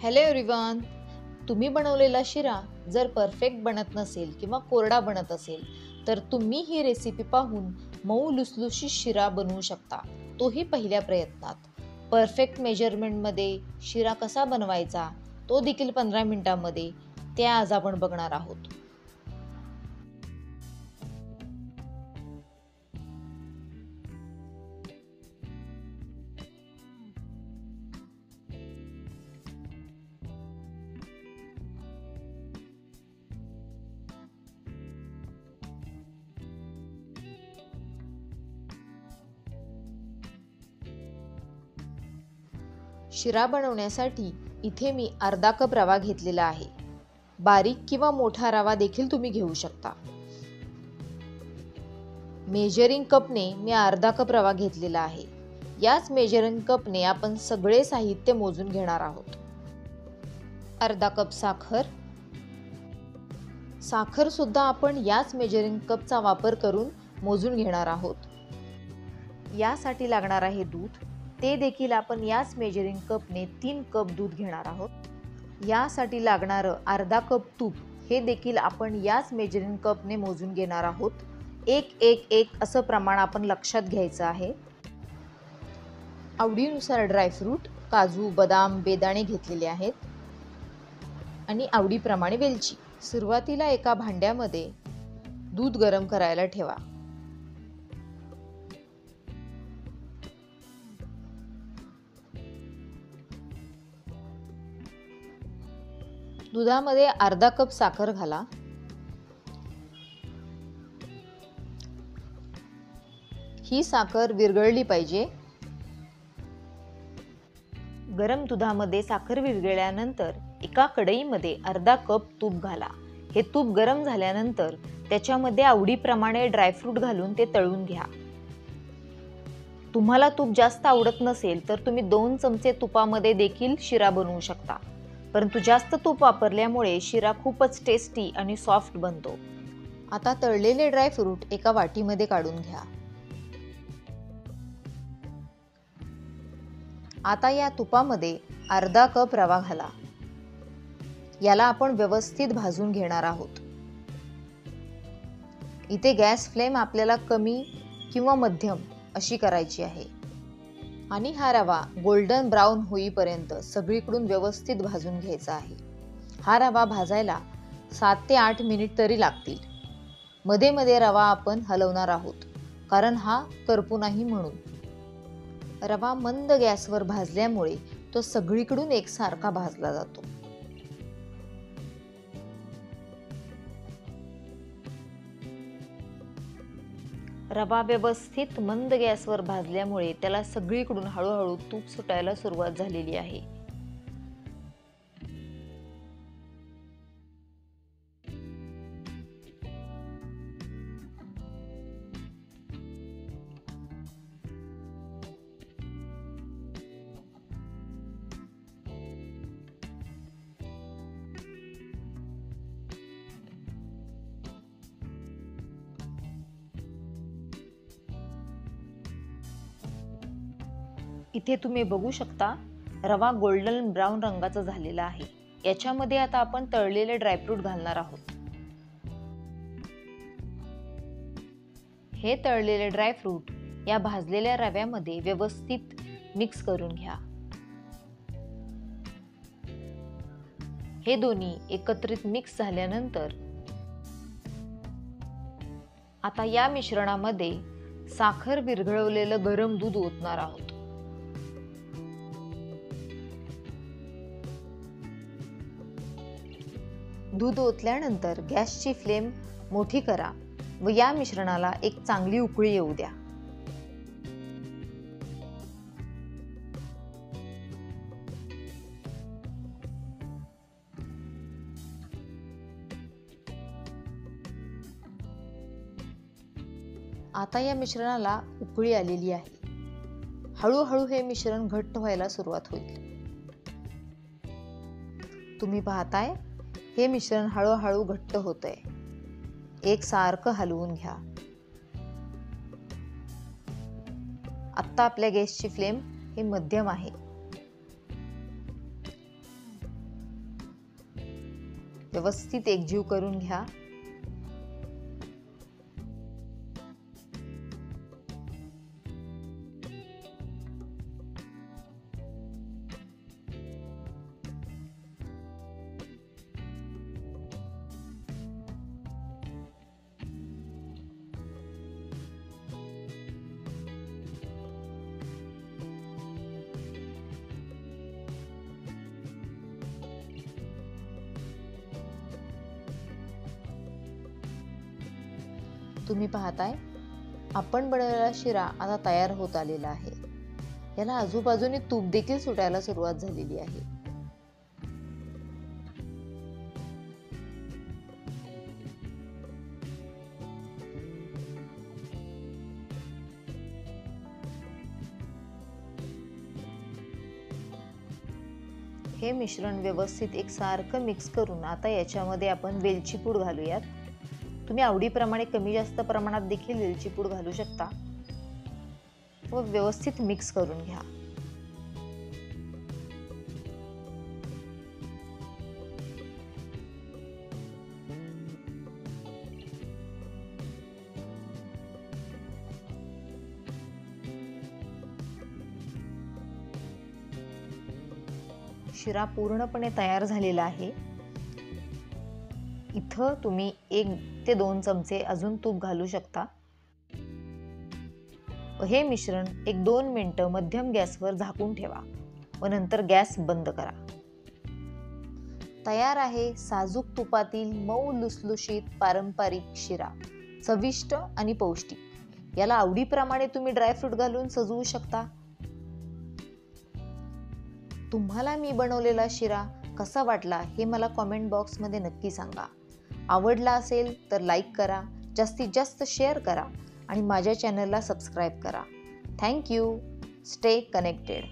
Hello everyone. तुम्ही बनवलेला शिरा जर परफेक्ट बनत नसेल किंवा कोरडा बनत असेल तर तुम्ही ही रेसिपी पाहून मऊ लुसलुशीत शिरा बनवू शकता, तोही पहिल्या प्रयत्नात. परफेक्ट मेजरमेंटमध्ये शिरा कसा बनवायचा तो देखील 15 मिनिटांमध्ये, ते आज आपण बघणार आहोत. शिरा बनवण्यासाठी इथे मी अर्धा कप रवा घेतलेला आहे. बारीक किंवा मोठा रवा देखील तुम्ही घेऊ शकता. मेजरिंग कपने मी अर्धा कप रवा घेतलेला आहे. याच मेजरिंग कपने आपण सगळे साहित्य मोजून घेणार आहोत. अर्धा कप साखर. साखर सुद्धा आपण याच मेजरिंग कपचा वापर करून मोजून घेणार आहोत. यासाठी लागणार आहे दूध, ते देखील आपण याच मेजरिंग कपने 3 कप दूध घेणार आहोत. यासाठी लागणारं अर्धा कप तूप, हे देखील आपण याच मेजरिंग कपने मोजून घेणार आहोत. 1-1-1 असं प्रमाण आपण लक्षात घ्यायचं आहे. आवडीनुसार ड्रायफ्रूट, काजू, बदाम, बेदाणे घेतलेले आहेत आणि आवडीप्रमाणे वेलची. सुरुवातीला एका भांड्यामध्ये दूध गरम करायला ठेवा. दुधामध्ये अर्धा कप साखर घाला. ही साखर विरघळली पाहिजे. गरम दुधामध्ये साखर विरघळल्यानंतर एका कढईमध्ये अर्धा कप तूप घाला. हे तूप गरम झाल्यानंतर त्याच्यामध्ये आवडीप्रमाणे ड्रायफ्रूट घालून ते तळून घ्या. तुम्हाला तूप जास्त आवडत नसेल तर तुम्ही 2 चमचे तुपामध्ये देखील शिरा बनवू शकता, परंतु जास्त तूप वापरल्यामुळे शिरा खूपच टेस्टी आणि सॉफ्ट बनतो. आता तळलेले ड्रायफ्रूट एका वाटीमध्ये काढून घ्या. आता या तुपामध्ये अर्धा कप रवा घाला. याला आपण व्यवस्थित भाजून घेणार आहोत. इथे गॅस फ्लेम आपल्याला कमी किंवा मध्यम अशी करायची आहे आणि हा रवा गोल्डन ब्राऊन होईपर्यंत सगळीकडून व्यवस्थित भाजून घ्यायचा आहे. हा रवा भाजायला 7 ते 8 मिनिट तरी लागतील. मध्ये मध्ये रवा आपण हलवणार आहोत, कारण हा करपू नाही म्हणून. रवा मंद गॅसवर भाजल्यामुळे तो सगळीकडून एकसारखा भाजला जातो. रवा व्यवस्थित मंद गॅसवर भाजल्यामुळे त्याला सगळीकडून हळूहळू तूप सुटायला सुरुवात झालेली आहे. इथे तुम्ही बघू शकता रवा गोल्डन ब्राऊन रंगाचा झालेला आहे. याच्यामध्ये आता आपण तळलेले ड्रायफ्रूट घालणार आहोत. हे तळलेले ड्रायफ्रूट या भाजलेल्या रव्यामध्ये व्यवस्थित मिक्स करून घ्या. हे दोन्ही एकत्रित मिक्स झाल्यानंतर आता या मिश्रणामध्ये साखर विरघळवलेलं गरम दूध ओतणार आहोत. दूध ओतल्यानंतर गॅसची फ्लेम मोठी करा व या मिश्रणाला एक चांगली उकळी येऊ द्या. आता या मिश्रणाला उकळी आलेली आहे. हळूहळू हे मिश्रण घट्ट व्हायला सुरुवात होईल. तुम्ही पाहताय हे मिश्रण हळूहळू घट्ट होतंय. एकसारखं हलवून घ्या. आता आपल्या गॅसची फ्लेम हे मध्यम आहे. व्यवस्थित एकजीव करून घ्या. तुम्ही पाहताय आपण बनवलेला शिरा आता तयार होत आलेला आहे. याला आजूबाजूने तूप देखील सुटायला सुरुवात झालेली आहे. हे मिश्रण व्यवस्थित एकसारखं मिक्स करून आता याच्यामध्ये आपण वेलची पूड घालूयात. तुम्ही आवडीप्रमाणे कमी जास्त प्रमाणात देखील वेलची पूड घालू शकता व व्यवस्थित मिक्स करून घ्या. शिरा पूर्णपणे तयार झालेला आहे. इथं तुम्ही 1 ते 2 चमचे अजून तूप घालू शकता. हे मिश्रण 1-2 मिनिटं मध्यम गॅसवर झाकून ठेवा व नंतर गॅस बंद करा. तयार आहे साजूक तुपातील मऊ लुसलुशीत पारंपरिक शिरा. चविष्ट आणि पौष्टिक. याला आवडीप्रमाणे तुम्ही ड्रायफ्रूट घालून सजवू शकता. तुम्हाला मी बनवलेला शिरा कसा वाटला हे मला कमेंट बॉक्समध्ये नक्की सांगा. आवडला असेल तर लाईक करा, जास्तीत जास्त शेअर करा आणि माझ्या चॅनलला सबस्क्राईब करा. Thank you. Stay connected.